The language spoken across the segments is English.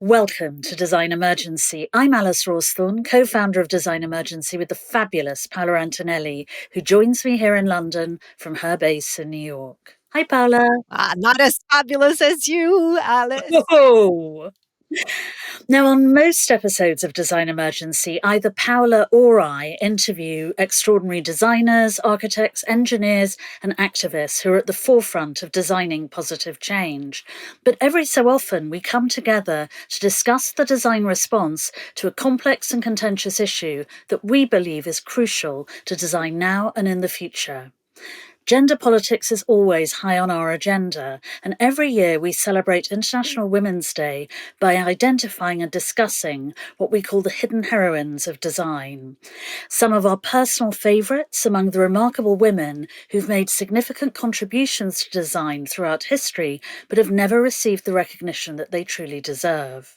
Welcome to Design Emergency. I'm Alice Rawsthorn, co-founder of Design Emergency with the fabulous Paola Antonelli, who joins me here in London from her base in New York. Hi, Paola. Not as fabulous as you, Alice. Oh. Now, on most episodes of Design Emergency, either Paola or I interview extraordinary designers, architects, engineers, and activists who are at the forefront of designing positive change. But every so often, we come together to discuss the design response to a complex and contentious issue that we believe is crucial to design now and in the future. Gender politics is always high on our agenda, and every year we celebrate International Women's Day by identifying and discussing what we call the hidden heroines of design. Some of our personal favourites among the remarkable women who've made significant contributions to design throughout history, but have never received the recognition that they truly deserve.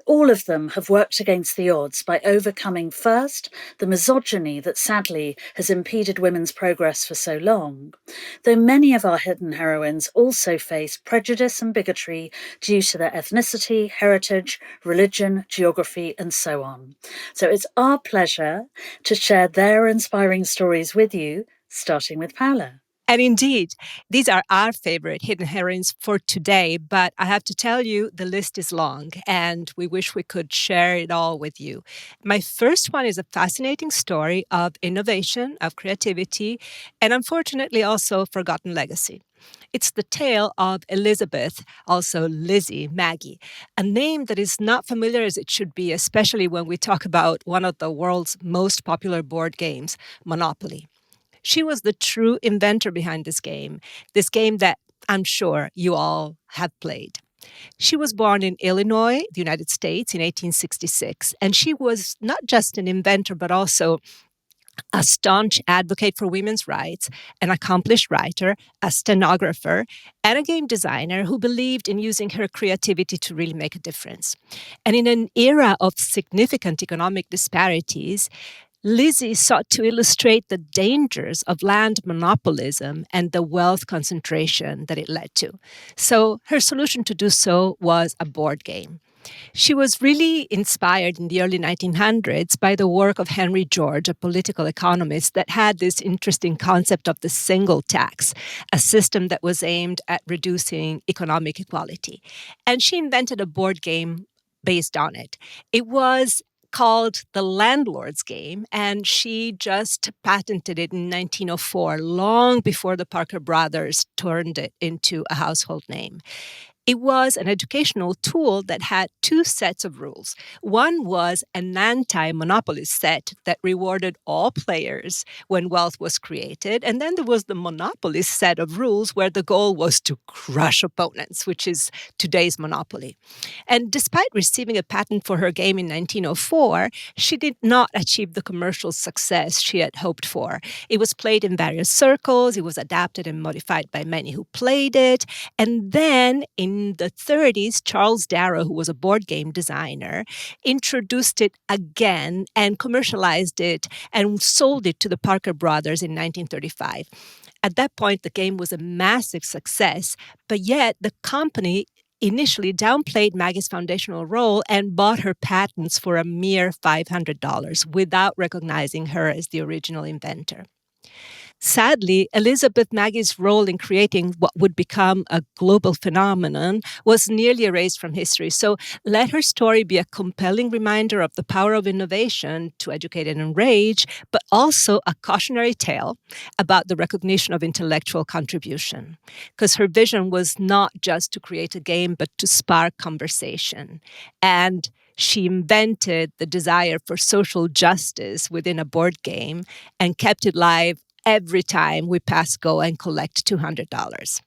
All of them have worked against the odds by overcoming first the misogyny that sadly has impeded women's progress for so long, though many of our hidden heroines also face prejudice and bigotry due to their ethnicity, heritage, religion, geography, and so on. So it's our pleasure to share their inspiring stories with you, starting with Paola. And indeed, these are our favorite hidden heroines for today, but I have to tell you, the list is long, and we wish we could share it all with you. My first one is a fascinating story of innovation, of creativity, and unfortunately also forgotten legacy. It's the tale of Elizabeth, also Lizzie Maggie, a name that is not familiar as it should be, especially when we talk about one of the world's most popular board games, Monopoly. She was the true inventor behind this game that I'm sure you all have played. She was born in Illinois, the United States, in 1866, and she was not just an inventor, but also a staunch advocate for women's rights, an accomplished writer, a stenographer, and a game designer who believed in using her creativity to really make a difference. And in an era of significant economic disparities, Lizzie sought to illustrate the dangers of land monopolism and the wealth concentration that it led to. So her solution to do so was a board game. She was really inspired in the early 1900s by the work of Henry George, a political economist that had this interesting concept of the single tax, a system that was aimed at reducing economic equality. And she invented a board game based on it. It was called The Landlord's Game, and she just patented it in 1904, long before the Parker brothers turned it into a household name. It was an educational tool that had two sets of rules. One was an anti-monopoly set that rewarded all players when wealth was created. And then there was the monopoly set of rules where the goal was to crush opponents, which is today's Monopoly. And despite receiving a patent for her game in 1904, she did not achieve the commercial success she had hoped for. It was played in various circles. It was adapted and modified by many who played it. And then in the 30s, Charles Darrow, who was a board game designer, introduced it again and commercialized it and sold it to the Parker brothers in 1935. At that point, the game was a massive success, but yet the company initially downplayed Maggie's foundational role and bought her patents for a mere $500 without recognizing her as the original inventor. Sadly, Elizabeth Maggie's role in creating what would become a global phenomenon was nearly erased from history. So let her story be a compelling reminder of the power of innovation to educate and enrage, but also a cautionary tale about the recognition of intellectual contribution. Because her vision was not just to create a game, but to spark conversation. And she invented the desire for social justice within a board game and kept it live every time we pass go and collect $200.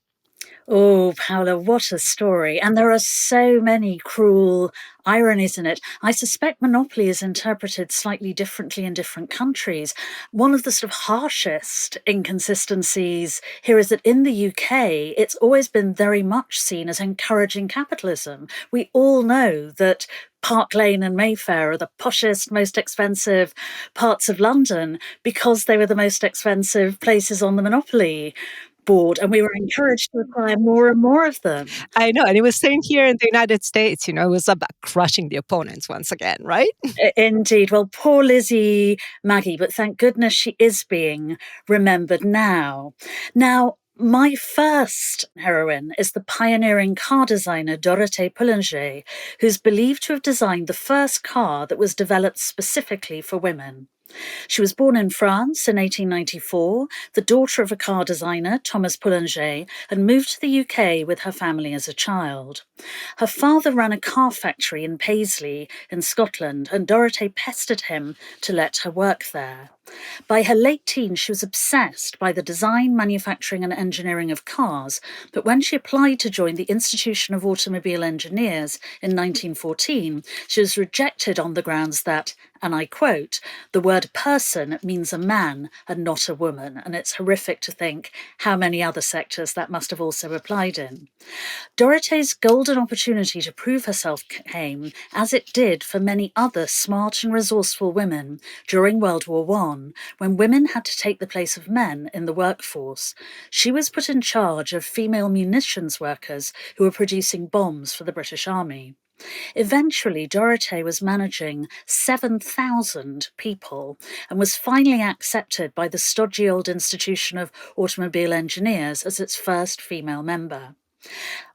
Oh, Paola, what a story. And there are so many cruel ironies in it. I suspect monopoly is interpreted slightly differently in different countries. One of the sort of harshest inconsistencies here is that in the UK, it's always been very much seen as encouraging capitalism. We all know that Park Lane and Mayfair are the poshest, most expensive parts of London because they were the most expensive places on the monopoly board, and we were encouraged to acquire more and more of them. I know, and it was same here in the United States, it was about crushing the opponents once again, right? Indeed. Well, poor Lizzie Maggie, but thank goodness she is being remembered now. Now, my first heroine is the pioneering car designer Dorothée Poulengy, who's believed to have designed the first car that was developed specifically for women. She was born in France in 1894, the daughter of a car designer, Thomas Poulengy, and moved to the UK with her family as a child. Her father ran a car factory in Paisley in Scotland, and Dorothée pestered him to let her work there. By her late teens, she was obsessed by the design, manufacturing, and engineering of cars, but when she applied to join the Institution of Automobile Engineers in 1914, she was rejected on the grounds that, and I quote, "the word person means a man and not a woman," and it's horrific to think how many other sectors that must have also applied in. Dorothée's golden opportunity to prove herself came, as it did for many other smart and resourceful women, during World War I, when women had to take the place of men in the workforce. She was put in charge of female munitions workers who were producing bombs for the British Army. Eventually, Dorothée was managing 7,000 people and was finally accepted by the stodgy old Institution of Automobile Engineers as its first female member.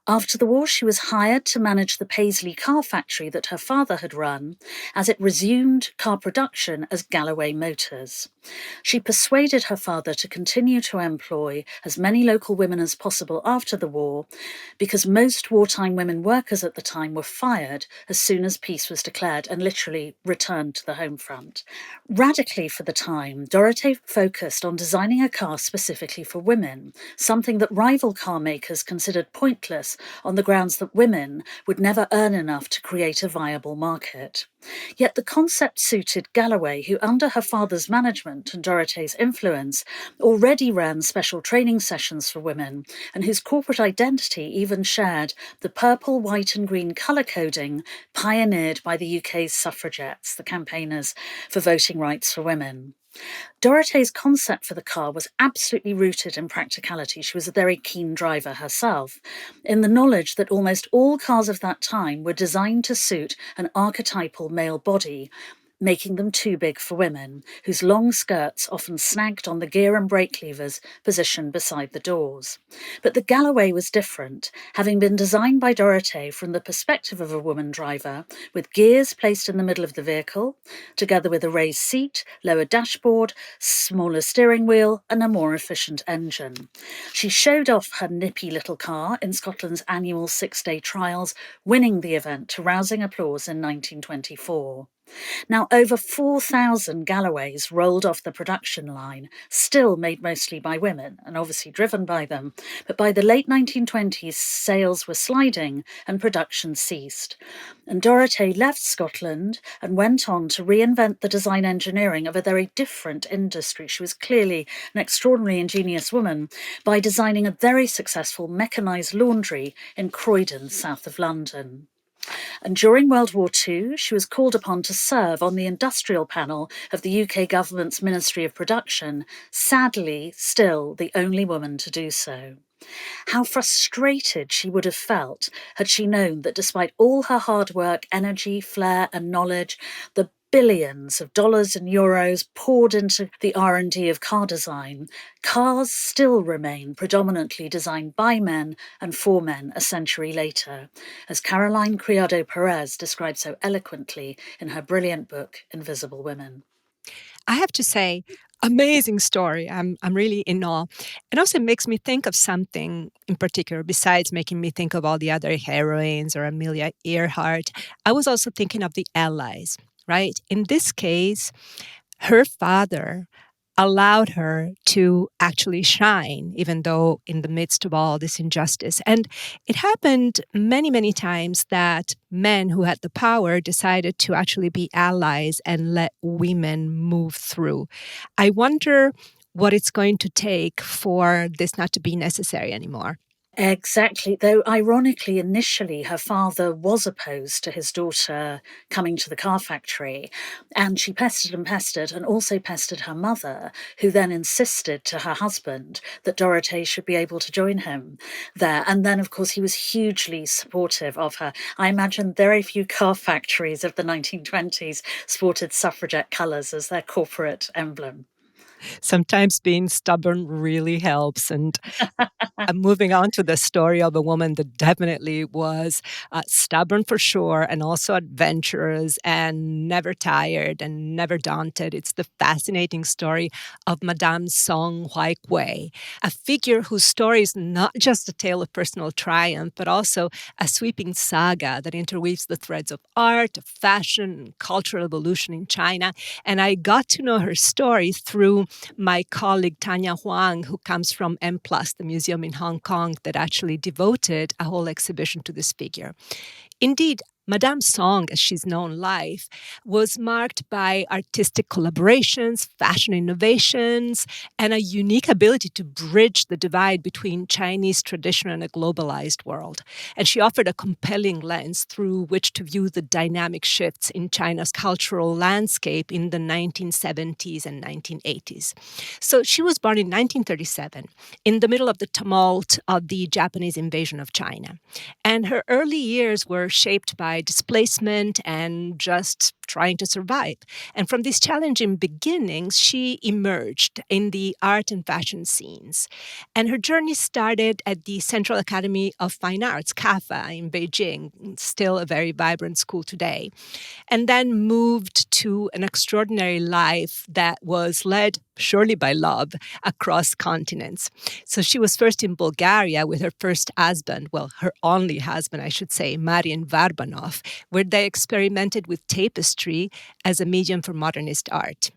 After the war, she was hired to manage the Paisley car factory that her father had run as it resumed car production as Galloway Motors. She persuaded her father to continue to employ as many local women as possible after the war, because most wartime women workers at the time were fired as soon as peace was declared and literally returned to the home front. Radically for the time, Dorothée focused on designing a car specifically for women, something that rival car makers considered pointless on the grounds that women would never earn enough to create a viable market. Yet the concept suited Galloway, who under her father's management and Dorothée's influence already ran special training sessions for women, and whose corporate identity even shared the purple, white and green colour coding pioneered by the UK's suffragettes, the campaigners for voting rights for women. Dorothée's concept for the car was absolutely rooted in practicality. She was a very keen driver herself, in the knowledge that almost all cars of that time were designed to suit an archetypal male body, making them too big for women, whose long skirts often snagged on the gear and brake levers positioned beside the doors. But the Galloway was different, having been designed by Dorothée from the perspective of a woman driver, with gears placed in the middle of the vehicle, together with a raised seat, lower dashboard, smaller steering wheel, and a more efficient engine. She showed off her nippy little car in Scotland's annual 6-day trials, winning the event to rousing applause in 1924. Now, over 4,000 Galloways rolled off the production line, still made mostly by women and obviously driven by them. But by the late 1920s, sales were sliding and production ceased. And Dorothée left Scotland and went on to reinvent the design engineering of a very different industry. She was clearly an extraordinarily ingenious woman by designing a very successful mechanised laundry in Croydon, south of London. And during World War II, she was called upon to serve on the industrial panel of the UK government's Ministry of Production, sadly still the only woman to do so. How frustrated she would have felt had she known that despite all her hard work, energy, flair and knowledge, the billions of dollars and euros poured into the R&D of car design, cars still remain predominantly designed by men and for men a century later, as Caroline Criado Perez describes so eloquently in her brilliant book, Invisible Women. I have to say, amazing story. I'm really in awe. It also makes me think of something in particular, besides making me think of all the other heroines or Amelia Earhart. I was also thinking of the allies, right? In this case, her father allowed her to actually shine, even though in the midst of all this injustice. And it happened many, many times that men who had the power decided to actually be allies and let women move through. I wonder what it's going to take for this not to be necessary anymore. Exactly. Though, ironically, initially her father was opposed to his daughter coming to the car factory. And she pestered and also pestered her mother, who then insisted to her husband that Dorothée should be able to join him there. And then, of course, he was hugely supportive of her. I imagine very few car factories of the 1920s sported suffragette colours as their corporate emblem. Sometimes being stubborn really helps. And I'm moving on to the story of a woman that definitely was stubborn for sure, and also adventurous and never tired and never daunted. It's the fascinating story of Madame Song Huai-Kuei, a figure whose story is not just a tale of personal triumph, but also a sweeping saga that interweaves the threads of art, of fashion, and cultural evolution in China. And I got to know her story through my colleague Tanya Huang, who comes from M+, the museum in Hong Kong that actually devoted a whole exhibition to this figure. Indeed, Madame Song, as she's known life, was marked by artistic collaborations, fashion innovations, and a unique ability to bridge the divide between Chinese tradition and a globalized world. And she offered a compelling lens through which to view the dynamic shifts in China's cultural landscape in the 1970s and 1980s. So she was born in 1937, in the middle of the tumult of the Japanese invasion of China. And her early years were shaped by displacement and just trying to survive. And from these challenging beginnings, she emerged in the art and fashion scenes. And her journey started at the Central Academy of Fine Arts, CAFA, in Beijing, still a very vibrant school today, and then moved to an extraordinary life that was led surely by love across continents. So she was first in Bulgaria with her first husband, well, her only husband, I should say, Marian Varbanov, where they experimented with tapestry as a medium for modernist art.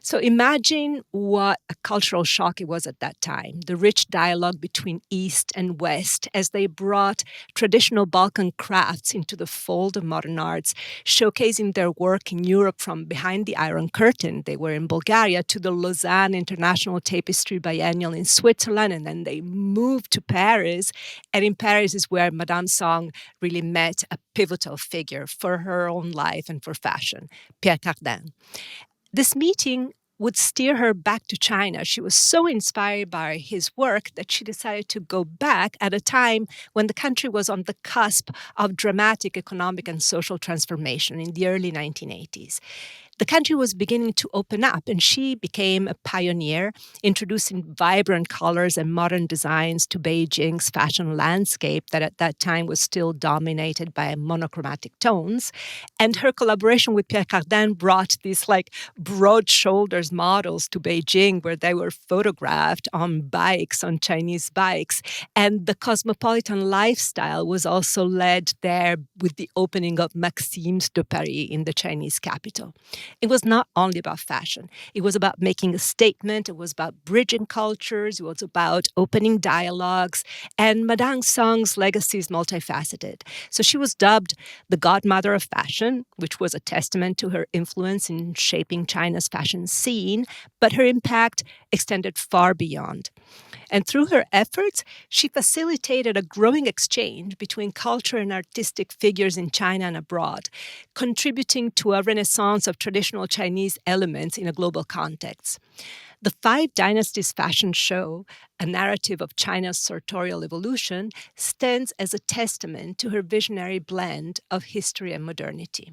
So imagine what a cultural shock it was at that time, the rich dialogue between East and West as they brought traditional Balkan crafts into the fold of modern arts, showcasing their work in Europe from behind the Iron Curtain. They were in Bulgaria to the Lausanne International Tapestry Biennial in Switzerland, and then they moved to Paris. And in Paris is where Madame Song really met a pivotal figure for her own life and for fashion, Pierre Cardin. This meeting would steer her back to China. She was so inspired by his work that she decided to go back at a time when the country was on the cusp of dramatic economic and social transformation in the early 1980s. The country was beginning to open up, and she became a pioneer, introducing vibrant colors and modern designs to Beijing's fashion landscape that at that time was still dominated by monochromatic tones. And her collaboration with Pierre Cardin brought these broad shoulders models to Beijing, where they were photographed on bikes, on Chinese bikes. And the cosmopolitan lifestyle was also led there with the opening of Maxime's de Paris in the Chinese capital. It was not only about fashion. It was about making a statement. It was about bridging cultures. It was about opening dialogues. And Madame Song's legacy is multifaceted. So she was dubbed the godmother of fashion, which was a testament to her influence in shaping China's fashion scene, but her impact extended far beyond. And through her efforts, she facilitated a growing exchange between culture and artistic figures in China and abroad, contributing to a renaissance of traditional Chinese elements in a global context. The Five Dynasties fashion show, a narrative of China's sartorial evolution, stands as a testament to her visionary blend of history and modernity.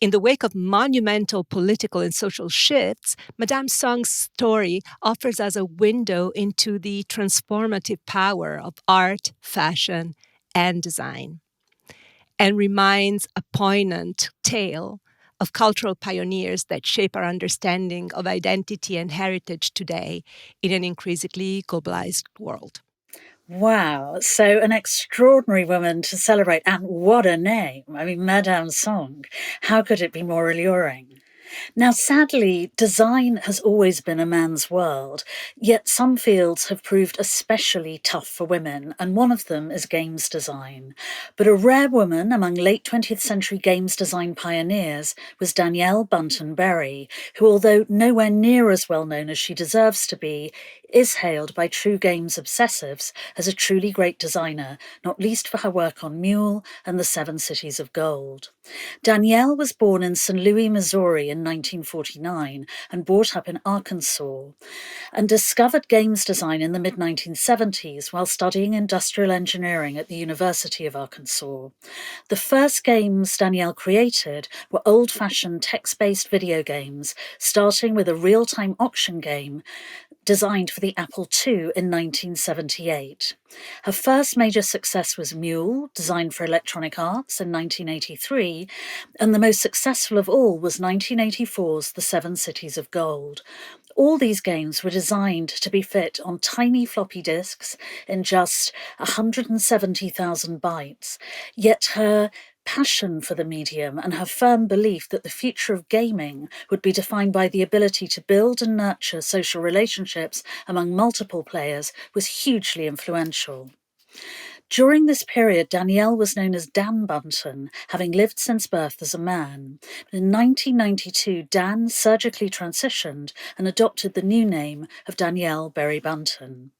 In the wake of monumental political and social shifts, Madame Song's story offers us a window into the transformative power of art, fashion, and design, and reminds a poignant tale of cultural pioneers that shape our understanding of identity and heritage today in an increasingly globalized world. Wow. So an extraordinary woman to celebrate. And what a name. I mean, Madame Song. How could it be more alluring? Now, sadly, design has always been a man's world, yet some fields have proved especially tough for women, and one of them is games design. But a rare woman among late 20th century games design pioneers was Danielle Bunton Berry, who, although nowhere near as well known as she deserves to be, is hailed by true games obsessives as a truly great designer, not least for her work on Mule and the Seven Cities of Gold. Danielle was born in St. Louis, Missouri in 1949 and brought up in Arkansas, and discovered games design in the mid-1970s while studying industrial engineering at the University of Arkansas. The first games Danielle created were old-fashioned text-based video games, starting with a real-time auction game designed for the Apple II in 1978. Her first major success was Mule, designed for Electronic Arts in 1983, and the most successful of all was 1984's The Seven Cities of Gold. All these games were designed to be fit on tiny floppy disks in just 170,000 bytes, yet her passion for the medium and her firm belief that the future of gaming would be defined by the ability to build and nurture social relationships among multiple players was hugely influential. During this period, Danielle was known as Dan Bunton, having lived since birth as a man. In 1992, Dan surgically transitioned and adopted the new name of Danielle Berry Bunton.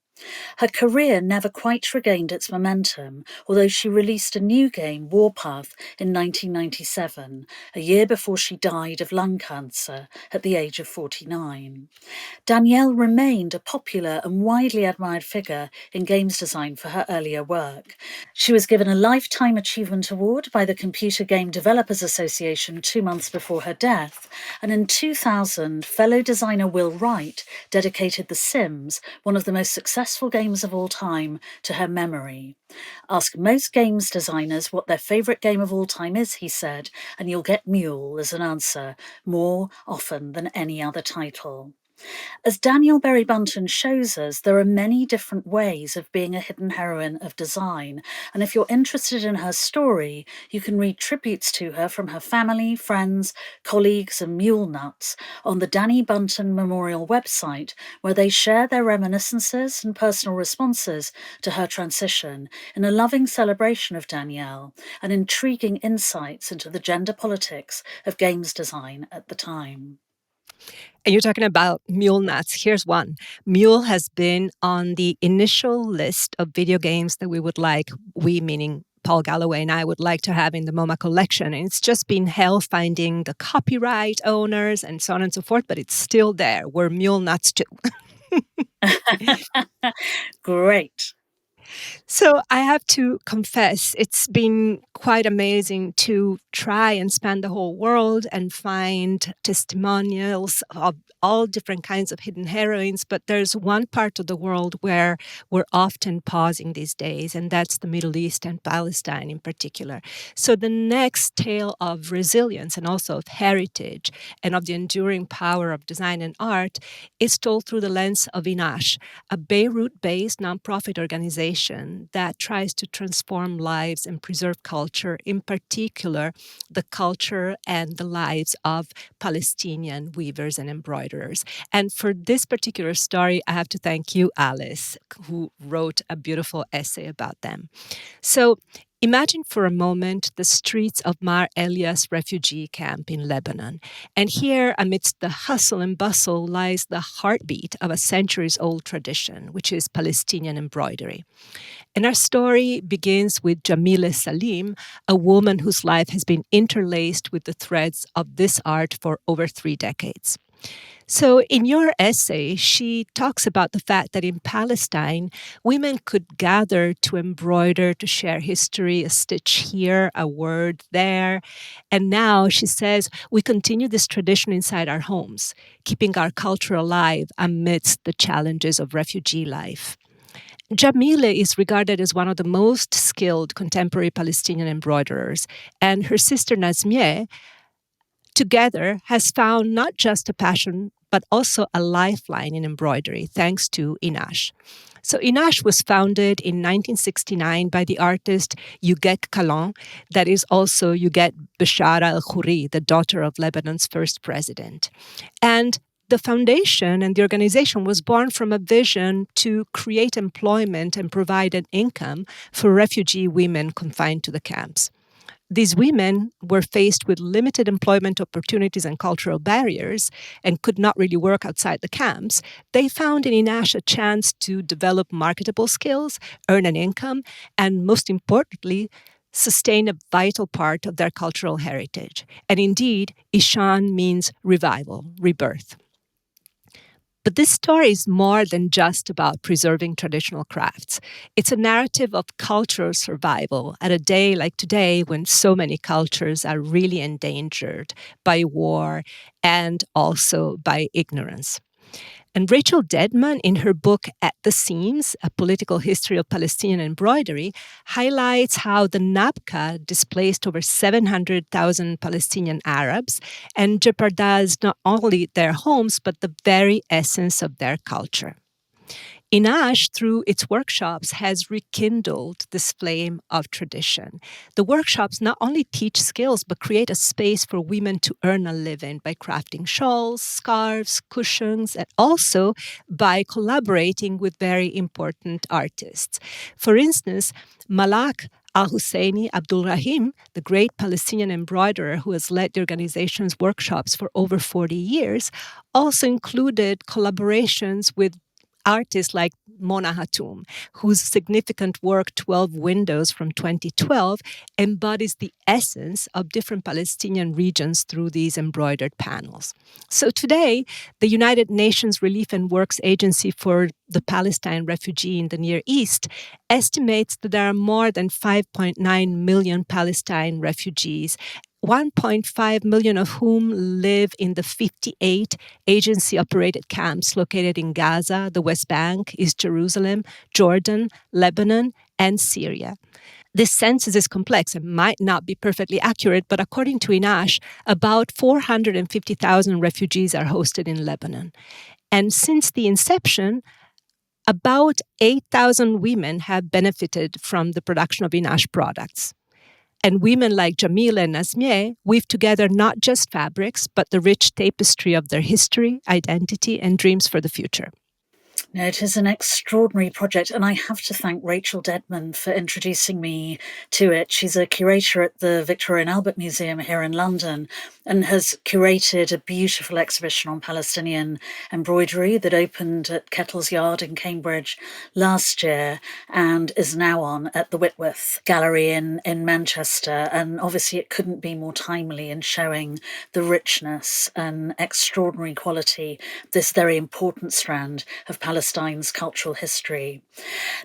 Her career never quite regained its momentum, although she released a new game, Warpath, in 1997, a year before she died of lung cancer at the age of 49. Danielle remained a popular and widely admired figure in games design for her earlier work. She was given a Lifetime Achievement Award by the Computer Game Developers Association 2 months before her death, and in 2000, fellow designer Will Wright dedicated The Sims, one of the most successful games of all time, to her memory. Ask most games designers what their favourite game of all time is, he said, and you'll get Mule as an answer, more often than any other title. As Danielle Berry Bunton shows us, there are many different ways of being a hidden heroine of design, and if you're interested in her story, you can read tributes to her from her family, friends, colleagues, and mule nuts on the Danny Bunton Memorial website, where they share their reminiscences and personal responses to her transition in a loving celebration of Danielle and intriguing insights into the gender politics of games design at the time. And you're talking about mule nuts. Here's one. Mule has been on the initial list of video games that we would like, we meaning Paul Galloway and I would like to have in the MoMA collection. And it's just been hell finding the copyright owners and so on and so forth, but it's still there. We're mule nuts too. Great. So I have to confess, it's been quite amazing to try and span the whole world and find testimonials of all different kinds of hidden heroines. But there's one part of the world where we're often pausing these days, and that's the Middle East and Palestine in particular. So the next tale of resilience and also of heritage and of the enduring power of design and art is told through the lens of Inash, a Beirut-based nonprofit organization that tries to transform lives and preserve culture, in particular, the culture and the lives of Palestinian weavers and embroiderers. And for this particular story, I have to thank you, Alice, who wrote a beautiful essay about them. So imagine for a moment the streets of Mar Elias refugee camp in Lebanon. And here, amidst the hustle and bustle, lies the heartbeat of a centuries-old tradition, which is Palestinian embroidery. And our story begins with Jamila Salim, a woman whose life has been interlaced with the threads of this art for over 3 decades. So in your essay, she talks about the fact that in Palestine, women could gather to embroider, to share history, a stitch here, a word there. And now, she says, we continue this tradition inside our homes, keeping our culture alive amidst the challenges of refugee life. Jamila is regarded as one of the most skilled contemporary Palestinian embroiderers, and her sister Nazmieh together has found not just a passion, but also a lifeline in embroidery, thanks to Inash. So Inash was founded in 1969 by the artist Yuget Kalan, that is also Yuget Beshara al-Khoury, the daughter of Lebanon's first president. And the foundation and the organization was born from a vision to create employment and provide an income for refugee women confined to the camps. These women were faced with limited employment opportunities and cultural barriers and could not really work outside the camps. They found in Inash a chance to develop marketable skills, earn an income, and most importantly, sustain a vital part of their cultural heritage. And indeed, Ishan means revival, rebirth. But this story is more than just about preserving traditional crafts. It's a narrative of cultural survival at a day like today when so many cultures are really endangered by war and also by ignorance. And Rachel Dedman, in her book At the Seams, A Political History of Palestinian Embroidery, highlights how the Nabka displaced over 700,000 Palestinian Arabs and jeopardized not only their homes, but the very essence of their culture. Inash, through its workshops, has rekindled this flame of tradition. The workshops not only teach skills, but create a space for women to earn a living by crafting shawls, scarves, cushions, and also by collaborating with very important artists. For instance, Malak Al Husseini Abdul Rahim, the great Palestinian embroiderer who has led the organization's workshops for over 40 years, also included collaborations with artists like Mona Hatoum, whose significant work 12 Windows from 2012 embodies the essence of different Palestinian regions through these embroidered panels. So today, the United Nations Relief and Works Agency for the Palestine refugee in the Near East estimates that there are more than 5.9 million Palestine refugees, 1.5 million of whom live in the 58 agency-operated camps located in Gaza, the West Bank, East Jerusalem, Jordan, Lebanon, and Syria. This census is complex and might not be perfectly accurate, but according to Inash, about 450,000 refugees are hosted in Lebanon. And since the inception, about 8,000 women have benefited from the production of Inash products. And women like Jamila and Nazmieh weave together not just fabrics, but the rich tapestry of their history, identity, and dreams for the future. No, it is an extraordinary project, and I have to thank Rachel Dedman for introducing me to it. She's a curator at the Victoria and Albert Museum here in London and has curated a beautiful exhibition on Palestinian embroidery that opened at Kettle's Yard in Cambridge last year and is now on at the Whitworth Gallery in Manchester. And obviously it couldn't be more timely in showing the richness and extraordinary quality of this very important strand of Palestine's cultural history.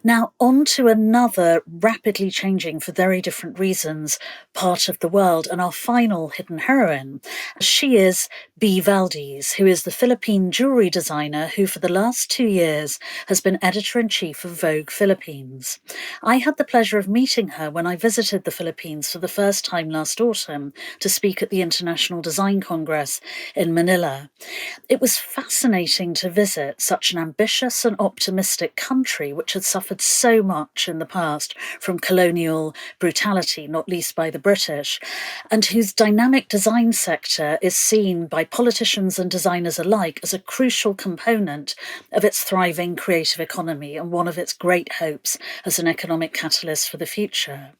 Now, on to another rapidly changing, for very different reasons, part of the world, and our final hidden heroine. She is Bea Valdez, who is the Philippine jewellery designer who for the last 2 years has been editor-in-chief of Vogue Philippines. I had the pleasure of meeting her when I visited the Philippines for the first time last autumn to speak at the International Design Congress in Manila. It was fascinating to visit such an ambitious and optimistic country which had suffered so much in the past from colonial brutality, not least by the British, and whose dynamic design sector is seen by politicians and designers alike as a crucial component of its thriving creative economy and one of its great hopes as an economic catalyst for the future.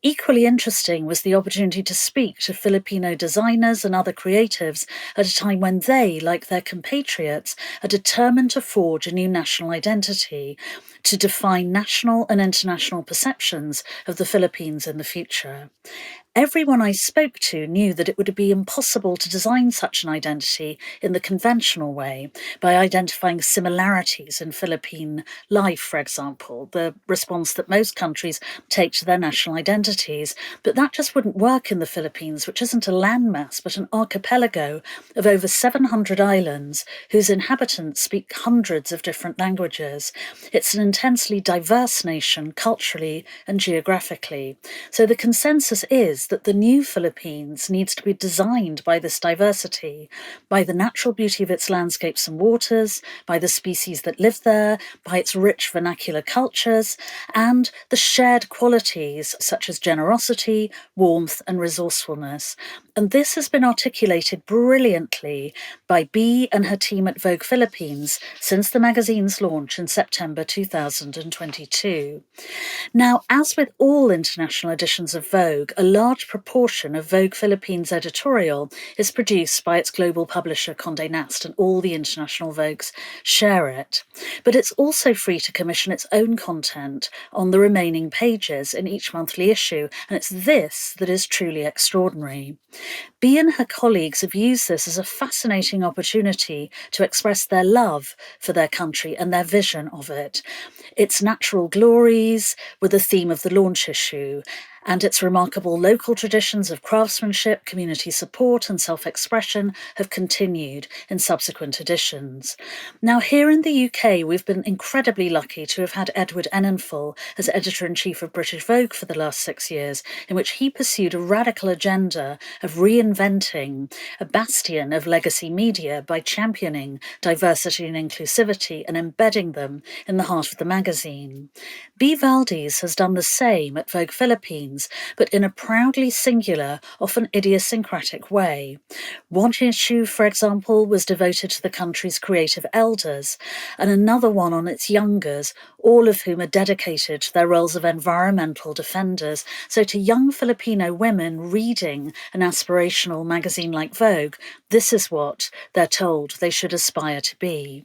Equally interesting was the opportunity to speak to Filipino designers and other creatives at a time when they, like their compatriots, are determined to forge a new national identity, to define national and international perceptions of the Philippines in the future. Everyone I spoke to knew that it would be impossible to design such an identity in the conventional way, by identifying similarities in Philippine life, for example, the response that most countries take to their national identities. But that just wouldn't work in the Philippines, which isn't a landmass, but an archipelago of over 700 islands, whose inhabitants speak hundreds of different languages. It's an intensely diverse nation, culturally and geographically. So the consensus is that the new Philippines needs to be designed by this diversity, by the natural beauty of its landscapes and waters, by the species that live there, by its rich vernacular cultures, and the shared qualities such as generosity, warmth, and resourcefulness. And this has been articulated brilliantly by Bea and her team at Vogue Philippines since the magazine's launch in September 2022. Now, as with all international editions of Vogue, a large proportion of Vogue Philippines editorial is produced by its global publisher Condé Nast, and all the international Vogues share it. But it's also free to commission its own content on the remaining pages in each monthly issue, and it's this that is truly extraordinary. Bea and her colleagues have used this as a fascinating opportunity to express their love for their country and their vision of it. Its natural glories were the theme of the launch issue, and its remarkable local traditions of craftsmanship, community support, and self expression have continued in subsequent editions. Now, here in the UK, we've been incredibly lucky to have had Edward Enninful as editor in chief of British Vogue for the last 6 years, in which he pursued a radical agenda of reinventing a bastion of legacy media by championing diversity and inclusivity and embedding them in the heart of the magazine. Bea Valdez has done the same at Vogue Philippines, but in a proudly singular, often idiosyncratic way. One issue, for example, was devoted to the country's creative elders, and another one on its youngers, all of whom are dedicated to their roles of environmental defenders. So to young Filipino women reading an aspirational magazine like Vogue, this is what they're told they should aspire to be.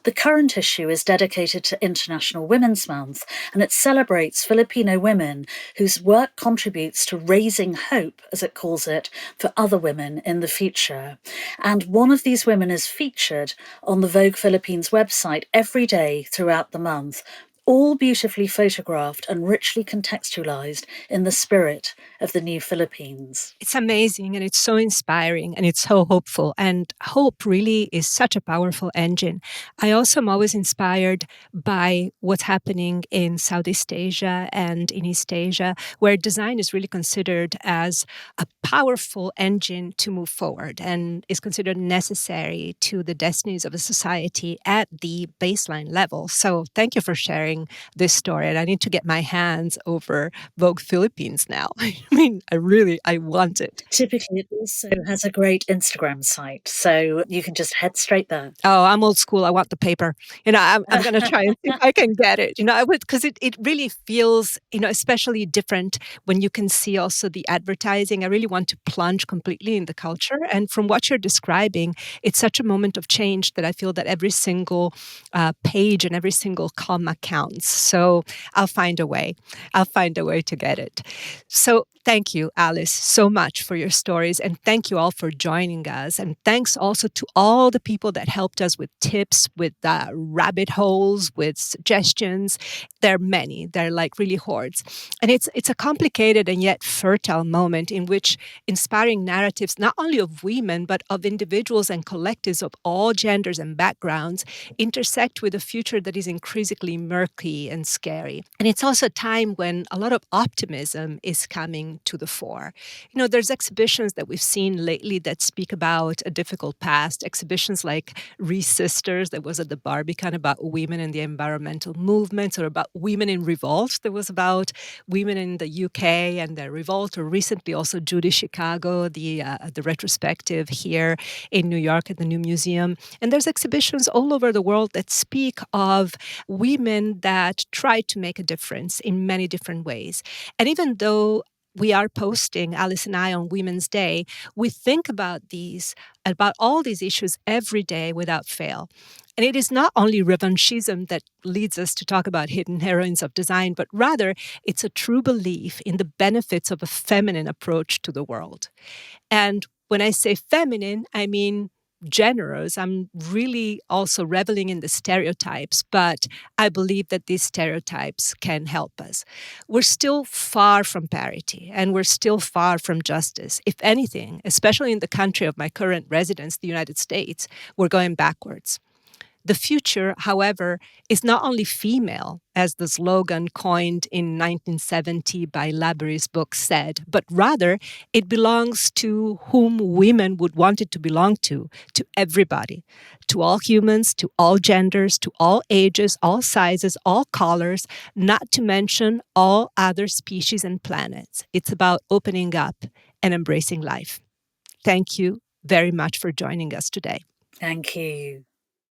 The current issue is dedicated to International Women's Month, and it celebrates Filipino women whose work contributes to raising hope, as it calls it, for other women in the future. And one of these women is featured on the Vogue Philippines website every day throughout the month, all beautifully photographed and richly contextualized in the spirit of the new Philippines. It's amazing, and it's so inspiring, and it's so hopeful. And hope really is such a powerful engine. I also am always inspired by what's happening in Southeast Asia and in East Asia, where design is really considered as a powerful engine to move forward and is considered necessary to the destinies of a society at the baseline level. So thank you for sharing this story. And I need to get my hands over Vogue Philippines now. I want it. Typically, it also has a great Instagram site, so you can just head straight there. Oh, I'm old school. I want the paper. I'm going to try and see if I can get it. I would, because it really feels, especially different when you can see also the advertising. I really want to plunge completely in the culture. And from what you're describing, it's such a moment of change that I feel that every single page and every single comma counts. So I'll find a way. I'll find a way to get it. So thank you, Alice, so much for your stories. And thank you all for joining us. And thanks also to all the people that helped us with tips, with rabbit holes, with suggestions. There are many. They're like really hordes. And it's a complicated and yet fertile moment in which inspiring narratives, not only of women, but of individuals and collectives of all genders and backgrounds, intersect with a future that is increasingly murky and scary. And it's also a time when a lot of optimism is coming to the fore. There's exhibitions that we've seen lately that speak about a difficult past, exhibitions like Sisters that was at the Barbican about women in the environmental movements, or about women in revolt that was about women in the UK and their revolt, or recently also Judy Chicago, the retrospective here in New York at the New Museum. And there's exhibitions all over the world that speak of women that try to make a difference in many different ways. And even though we are posting, Alice and I, on Women's Day, we think about all these issues every day without fail. And it is not only revanchism that leads us to talk about hidden heroines of design, but rather it's a true belief in the benefits of a feminine approach to the world. And when I say feminine, I mean generous. I'm really also reveling in the stereotypes, but I believe that these stereotypes can help us. We're still far from parity, and we're still far from justice. If anything, especially in the country of my current residence, the United States, we're going backwards. The future, however, is not only female, as the slogan coined in 1970 by Labyrinth's book said, but rather it belongs to whom women would want it to belong to everybody, to all humans, to all genders, to all ages, all sizes, all colors, not to mention all other species and planets. It's about opening up and embracing life. Thank you very much for joining us today. Thank you.